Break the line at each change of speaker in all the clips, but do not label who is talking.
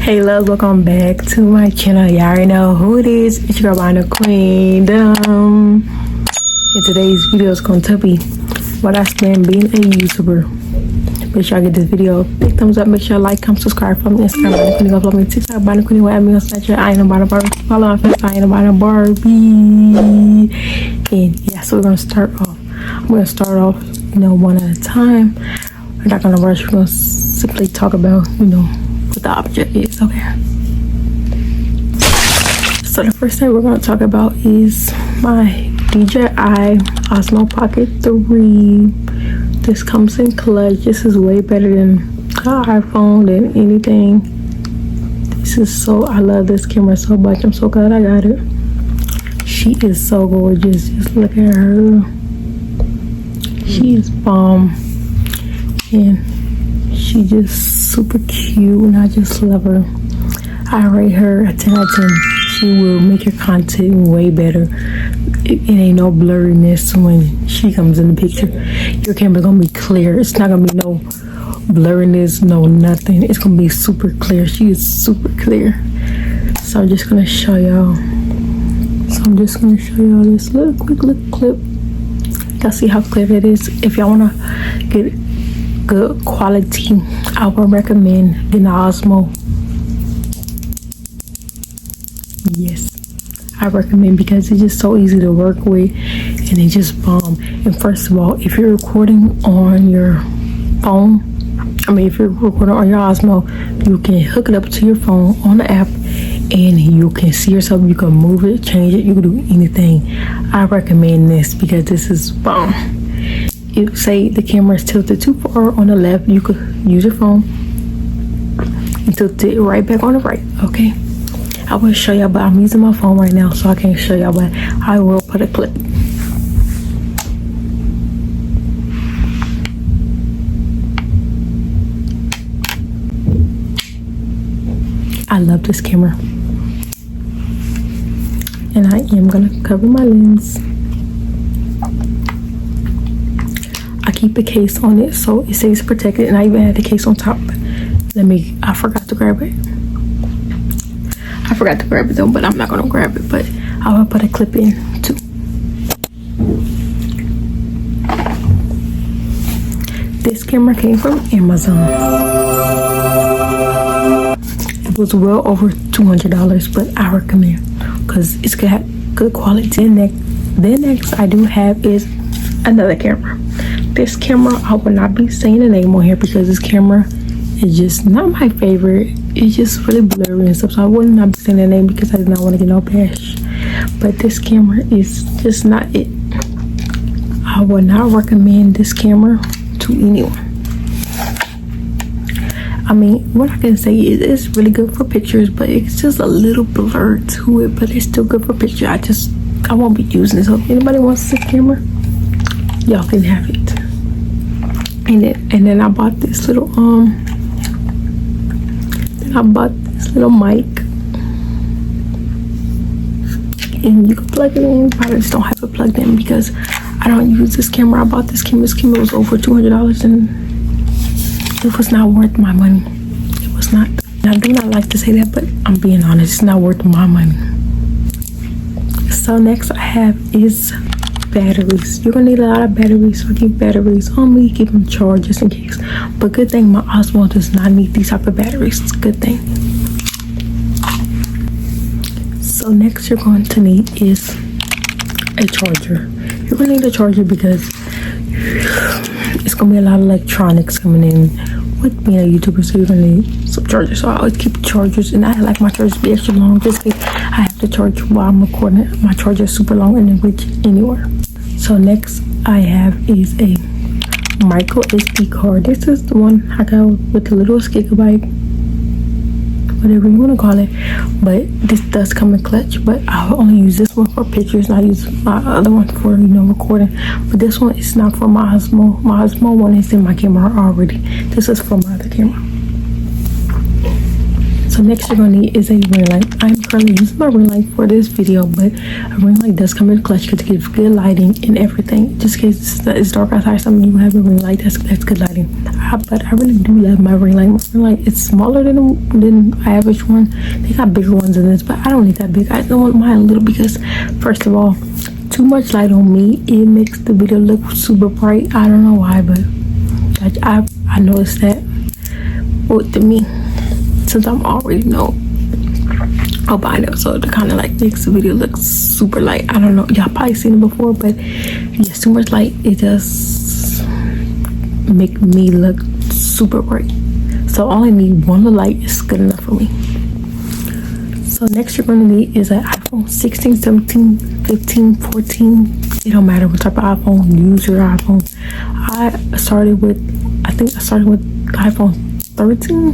Hey loves, welcome back to my channel. Y'all already know who it is. It's your girl Albino Queendom. And today's video is going to be what I spend being a YouTuber. Make sure I get this video a big thumbs up. Make sure you like, comment, subscribe, follow me on Instagram, Albino Queendom, follow me on TikTok, Albino Queendom, add me on Snapchat. I ain't Albino Barbie. Follow on Facebook, I ain't Albino Barbie. And yeah, so we're gonna start off. I'm gonna start off, one at a time. We're not gonna rush. We're gonna simply talk about, what the object is. Okay. So the first thing we're gonna talk about is my 𝐬𝐤𝐈 Osmo Pocket 3. This comes in clutch. This is way better than the iPhone, than anything. This is I love this camera so much. I'm so glad I got it. She is so gorgeous. Just look at her. She is bomb. And she just super cute, and I just love her. I rate her a 10 out of 10. She will make your content way better. It ain't no blurriness when she comes in the picture. Your camera's gonna be clear. It's not gonna be no blurriness, no nothing. It's gonna be super clear. She is super clear. So I'm just gonna show y'all. This little quick little clip. Y'all see how clear it is. If y'all wanna get good quality, I would recommend getting the Osmo. Yes, I recommend, because it's just so easy to work with and it just bomb. And first of all, if you're recording on your phone, if you're recording on your Osmo, you can hook it up to your phone on the app and you can see yourself. You can move it, change it, you can do anything. I recommend this because this is bomb. If say the camera is tilted too far on the left, you could use your phone and tilt it right back on the right. Okay, I will show y'all, but I'm using my phone right now, so I can't show y'all, but I will put a clip. I love this camera, and I am gonna cover my lens. I keep a case on it so it stays protected, and I even had the case on top. I forgot to grab it. Though, but I'm not gonna grab it, but I will put a clip in too. This camera came from Amazon. It was well over $200, but I recommend because it's got good quality. Then next I do have is another camera. This camera, I will not be saying the name on here because this camera is just not my favorite. It's just really blurry and stuff, so I would not be saying the name because I did not want to get no bash. But this camera is just not it. I would not recommend this camera to anyone. What I can say is it's really good for pictures, but it's just a little blurred to it, but it's still good for pictures. I won't be using it, so if anybody wants this camera, y'all can have it. And then I bought this little mic, and you can plug it in. I just don't have it plugged in because I don't use this camera. I bought this camera. This camera was over $200, and it was not worth my money. It was not. I do not like to say that, but I'm being honest. It's not worth my money. So next I have is batteries. You're gonna need a lot of batteries, so keep batteries on me, keep them charged just in case. But good thing my Osmo does not need these type of batteries. It's a good thing. So next you're going to need is a charger. You're gonna need a charger because it's gonna be a lot of electronics coming in with being a YouTuber, so you're gonna need some chargers. So I always keep chargers, and I like my chargers to be extra long just in case I have to charge while I'm recording. My charger is super long and it reach anywhere. So next I have is a micro SD card. This is the one I got with the little gigabyte, whatever you want to call it, but this does come in clutch. But I only use this one for pictures, and I use my other one for recording. But this one is not for my Osmo. My Osmo one is in my camera already. This is for my other camera. So next you're gonna need is a ring light. I'm currently using my ring light for this video, but a ring light does come in clutch because it gives good lighting and everything. Just in case it's dark outside, some of you have a ring light, that's good lighting. But I really do love my ring light. My ring light is smaller than the average one. They got bigger ones than this, but I don't need that big. I don't want mine little because, first of all, too much light on me, it makes the video look super bright. I don't know why, but I noticed that with me, since I'm already know albino, so it kind of like makes the video look super light. I don't know, y'all probably seen it before, but yes, too much light, it does make me look super bright. So all I need, one little light is good enough for me. So next you're going to need is an iPhone 16, 17, 15, 14. It don't matter what type of iPhone, use your iPhone. I started with iPhone 13,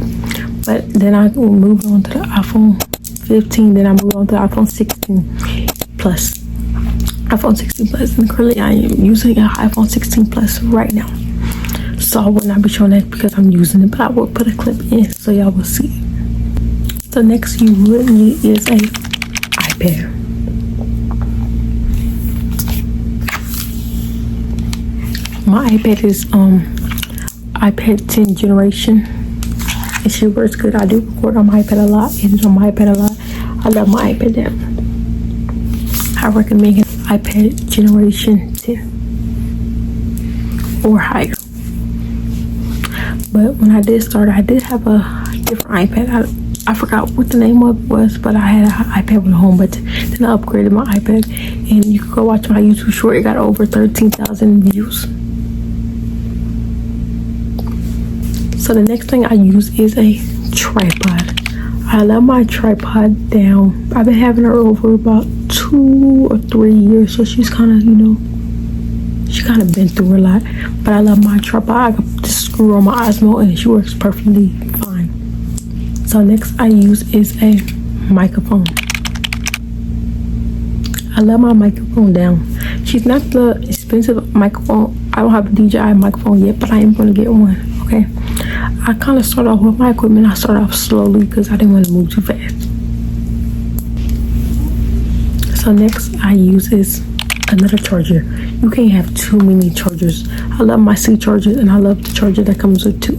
but then I moved on to the iPhone 15, then I moved on to the iPhone 16 Plus. iPhone 16 Plus, and currently I am using an iPhone 16 Plus right now. So I will not be showing that because I'm using it, but I will put a clip in so y'all will see. So next you would need is a iPad. My iPad is iPad 10 generation. It should work good. I do record on my iPad a lot, edit on my iPad a lot. I love my iPad now. I recommend it iPad generation 10 or higher. But when I did start, I did have a different iPad. I forgot what the name of it was, but I had an iPad with a home button. Then I upgraded my iPad, and you can go watch my YouTube short. It got over 13,000 views. So the next thing I use is a tripod. I love my tripod down. I've been having her over about 2 or 3 years, so she's kind of, she kind of been through a lot. But I love my tripod. I got this screw on my 𝐬𝐸 and she works perfectly fine. So next I use is a microphone. I love my microphone down. She's not the expensive microphone. I don't have a DJI microphone yet, but I am going to get one, okay? I kind of start off with my equipment. I start off slowly because I didn't want to move too fast. So next I use is another charger. You can't have too many chargers. I love my C chargers, and I love the charger that comes with 2.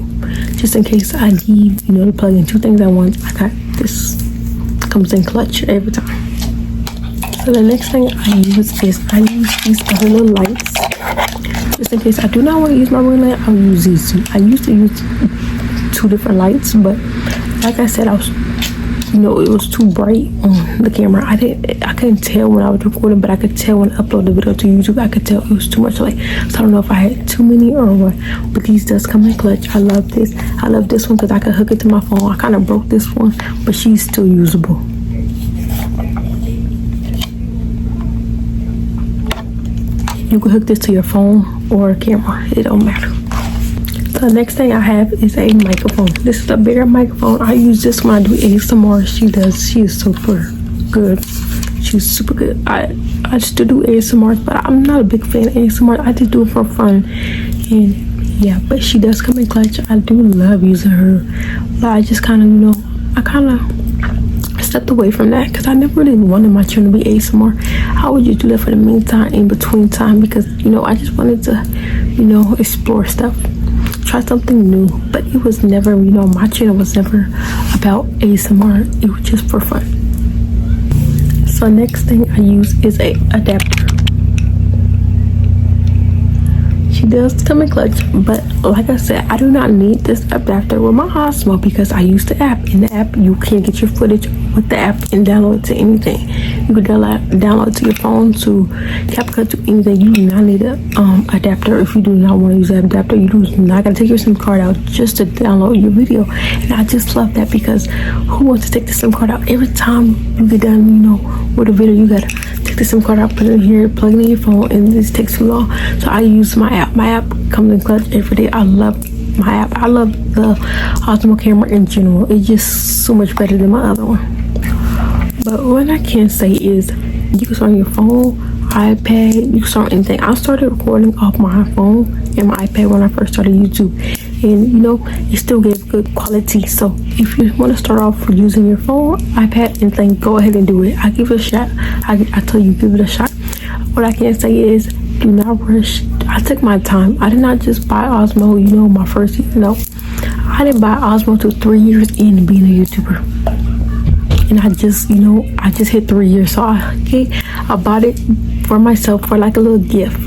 Just in case I need, to plug in 2 things at once. I got this. Comes in clutch every time. So the next thing I use is these other little lights. Just in case I do not want to use my ring light, I'll use these 2. I used to use 2 different lights, but like I said, I was, it was too bright on the camera. I couldn't tell when I was recording, but I could tell when I upload the video to YouTube. I could tell it was too much light. So I don't know if I had too many or what, but these does come in clutch. I love this. I love this one because I could hook it to my phone. I kind of broke this one, but she's still usable. You can hook this to your phone or a camera. It don't matter. The next thing I have is a microphone. This is a bigger microphone. I use this when I do ASMR. She is super good. She's super good. I still do ASMR, but I'm not a big fan of ASMR. I just do it for fun. And yeah, but she does come in clutch. I do love using her. But I just kind of, I stepped away from that because I never really wanted my channel to be ASMR. I would just do that for the meantime, in between time, because I just wanted to explore stuff, try something new. But it was never, my channel was never about ASMR. It was just for fun. So next thing I use is a adapter. She does come in clutch, but like I said, I do not need this adapter with my 𝐬𝐸 because I use the app. In the app, you can get your footage with the app and download it to anything. You can download it to your phone, to CapCut, to anything. You do not need an adapter if you do not want to use that adapter. You do not got to take your SIM card out just to download your video. And I just love that because who wants to take the SIM card out? Every time you get done, with a video, you got to take the SIM card out, put it in here, plug it in your phone, and this takes too long. So I use my app. My app comes in clutch every day. I love my app. I love the 𝐬𝐸 camera in general. It's just so much better than my other one. But what I can say is you can start on your phone, iPad, you can start anything. I started recording off my phone and my iPad when I first started YouTube. And it still gave good quality. So if you want to start off with using your phone, iPad, anything, go ahead and do it. I give it a shot. I tell you, give it a shot. What I can say is, do not rush. I took my time. I did not just buy Osmo, my first, I didn't buy Osmo till 3 years in being a YouTuber. And I just hit 3 years. So I bought it for myself for like a little gift,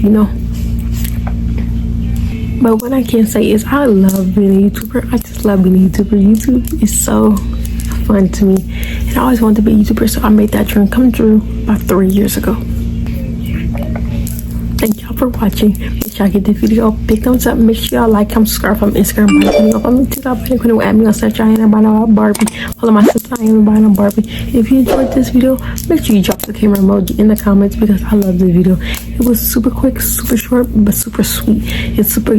But what I can say is I love being a YouTuber. I just love being a YouTuber. YouTube is so fun to me. And I always wanted to be a YouTuber, so I made that dream come true about 3 years ago. Thank y'all for watching. Make sure y'all give this video a big thumbs up. Make sure y'all like, comment, subscribe from Instagram. Follow me TikTok. Add me on Snapchat. I ain't about Barbie. Follow my sister. I ain't about Barbie. If you enjoyed this video, make sure you drop the camera emoji in the comments because I love this video. It was super quick, super short, but super sweet. It's super,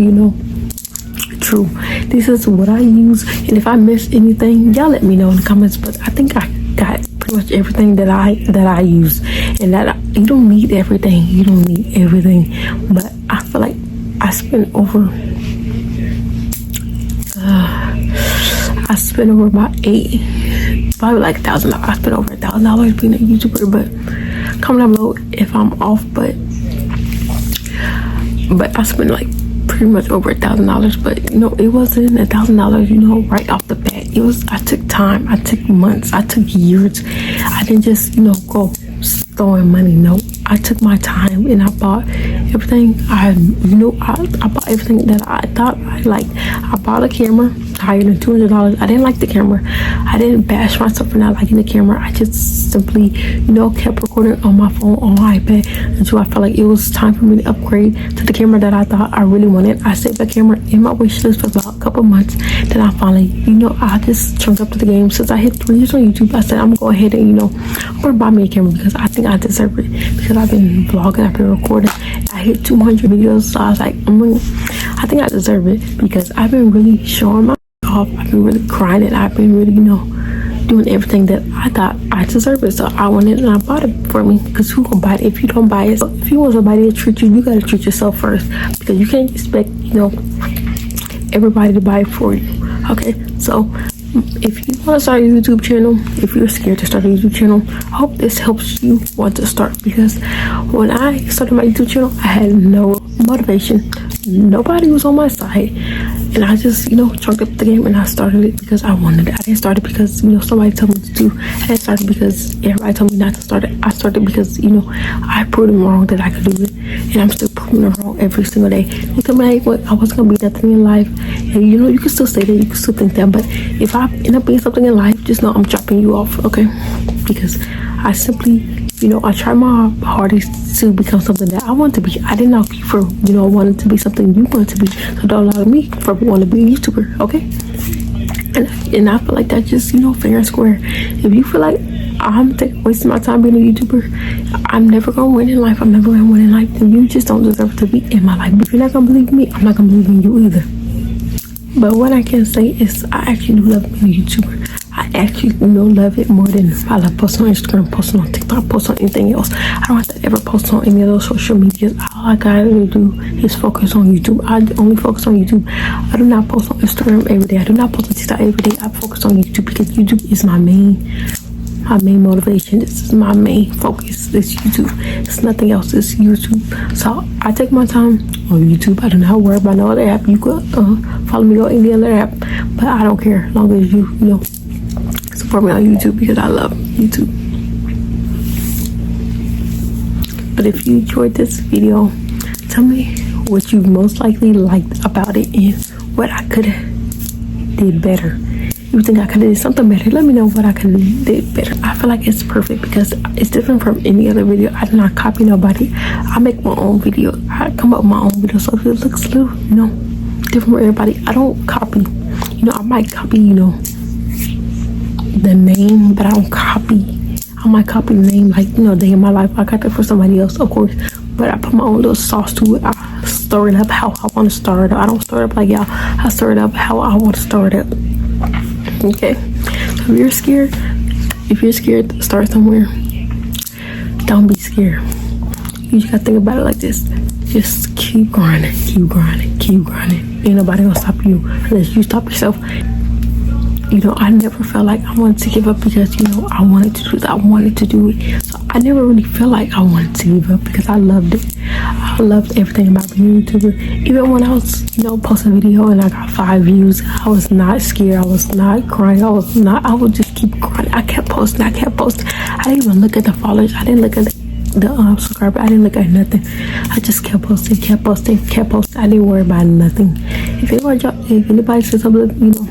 true. This is what I use, and if I missed anything, y'all let me know in the comments. But I think I got pretty much everything that I use, and that you don't need everything. You don't need everything, but I feel like I spent over about probably like $1,000. I spent over $1,000 being a YouTuber, but comment down below if I'm off, but I spent like pretty much over $1,000, but it wasn't $1,000 right off the bat. I took time, I took months, I took years. I didn't just go throwing money. No, I took my time and I bought everything. I bought everything that I thought I liked. I bought a camera higher than $200. I didn't like the camera. I didn't bash myself for not liking the camera. I just simply kept recording on my phone, on my iPad, until I felt like it was time for me to upgrade to the camera that I thought I really wanted. I saved the camera in my wish list for about a couple months. Then I finally, I just jumped up to the game. Since I hit 3 years on YouTube, I said I'm gonna go ahead and I'm gonna buy me a camera because I think I deserve it, because I've been vlogging, I've been recording. I hit 200 videos, so I was like, I think I deserve it, because I've been really showing my off. I've been really grinding. I've been really, doing everything that I thought I deserved it. So I wanted it and I bought it for me, because who gonna buy it if you don't buy it? So if you want somebody to treat you, you gotta treat yourself first, because you can't expect, everybody to buy it for you. Okay, so if you want to start a YouTube channel, if you're scared to start a YouTube channel, I hope this helps you want to start, because when I started my YouTube channel, I had no motivation. Nobody was on my side, and I just chunked up the game and I started it because I wanted it. I didn't start it because somebody told me to do. I didn't start it because everybody told me not to start it. I started because I proved them wrong that I could do it, and I'm still proving them wrong every single day. They told me I wasn't gonna be nothing in life, and you can still say that, you can still think that, but if I end up being something in life, just know I'm dropping you off, okay? Because I simply I tried my hardest to become something that I want to be. I didn't knock you for wanting to be something you want to be, so don't allow me for wanting to be a YouTuber, okay? And I feel like that's just fair and square. If you feel like I'm wasting my time being a YouTuber, I'm never gonna win in life, I'm never gonna win in life, then you just don't deserve to be in my life. But if you're not gonna believe me, I'm not gonna believe in you either. But what I can say is I actually love being a YouTuber. I actually love it more than I love posting on Instagram, posting on TikTok, posting on anything else. I don't have to ever post on any of those social medias. All I gotta do is focus on YouTube. I only focus on YouTube. I do not post on Instagram every day. I do not post on TikTok every day. I focus on YouTube because YouTube is my main motivation. This is my main focus. It's YouTube. It's nothing else. It's YouTube. So I take my time on YouTube. I do not worry about no other app. You could follow me on any other app, but I don't care as long as you support me on YouTube, because I love YouTube. But if you enjoyed this video, tell me what you most likely liked about it and what I could have did better. You think I could have did something better? Let me know what I could have did better. I feel like it's perfect because it's different from any other video. I do not copy nobody. I make my own video. I come up with my own video, so if it looks a little, different from everybody, I don't copy. I might copy, the name, but I don't copy. I might copy the name, like Day in My Life. I got that for somebody else, of course, but I put my own little sauce to it. I stir it up how I want to stir it up. I don't stir it up like y'all. I stir it up how I want to stir it up. Okay, so if you're scared to start somewhere, don't be scared. You just gotta think about it like this: just keep grinding, keep grinding, keep grinding. Ain't nobody gonna stop you unless you stop yourself. you know, I never felt like I wanted to give up because, you know, I wanted to do that. I wanted to do it. So I never really felt like I wanted to give up because I loved it. I loved everything about being a YouTuber. Even when I was, you know, posting a video and I got 5 views, I was not scared. I was not crying. I would just keep crying. I kept posting. I didn't even look at the followers. I didn't look at the subscriber. I didn't look at nothing. I just kept posting. I didn't worry about nothing. If anybody says something, you know,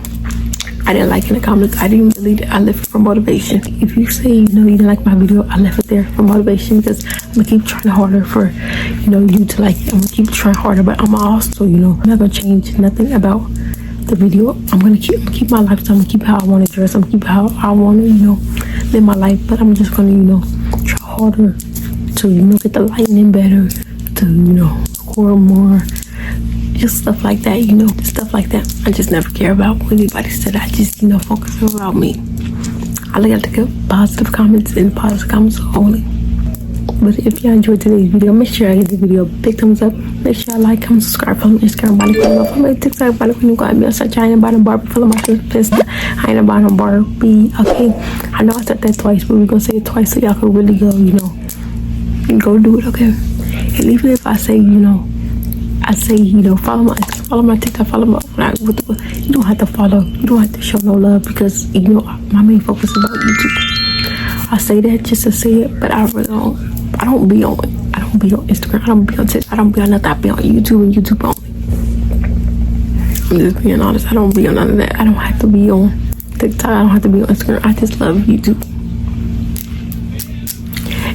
I didn't like in the comments, I didn't delete it. I left it for motivation. If you say, you know, you didn't like my video, I left it there for motivation because I'm gonna keep trying harder for, you know, you to like it. I'm gonna keep trying harder, but I'm also, you know, I'm not gonna change nothing about the video. I'm gonna keep my lifestyle. I'm gonna keep how I want to dress. I'm gonna keep how I want to, you know, live my life. But I'm just gonna, you know, try harder to, you know, get the lighting better, to, you know, record more, just stuff like that, you know, stuff like that. I just never care about what anybody said. I just, you know, focus about me. I like to get positive comments and positive comments only. But if you enjoyed today's video, make sure I give the video a big thumbs up. Make sure I like, comment, subscribe, follow me on Instagram, follow me on TikTok, follow me on me. Search I ain't about a Barbie, follow my sister. I ain't about a Barbie. Okay, I know I said that twice, but we're gonna say it twice so y'all can really go, you know, go do it. Okay, and even if I say, you know, you know, follow my TikTok, follow my, you don't have to follow, you don't have to show no love because, you know, my main focus is about YouTube. I say that just to say it, but I really don't be on Instagram, I don't be on TikTok, I don't be on nothing. I be on YouTube and YouTube only. I'm just being honest, I don't be on none of that. I don't have to be on TikTok, I don't have to be on Instagram. I just love YouTube.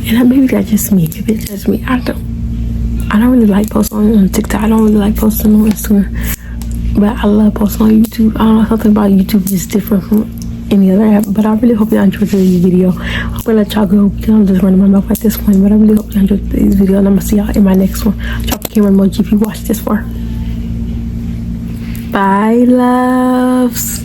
And maybe that's just me. If it's just me, I don't really like posting on TikTok. I don't really like posting on Instagram. But I love posting on YouTube. I don't know, something about YouTube is different from any other app. But I really hope y'all enjoyed today's video. I'm gonna let y'all go because I'm just running my mouth at this point. But I really hope y'all enjoyed today's video. And I'm gonna see y'all in my next one. Drop a camera emoji if you watched this far. Bye, loves.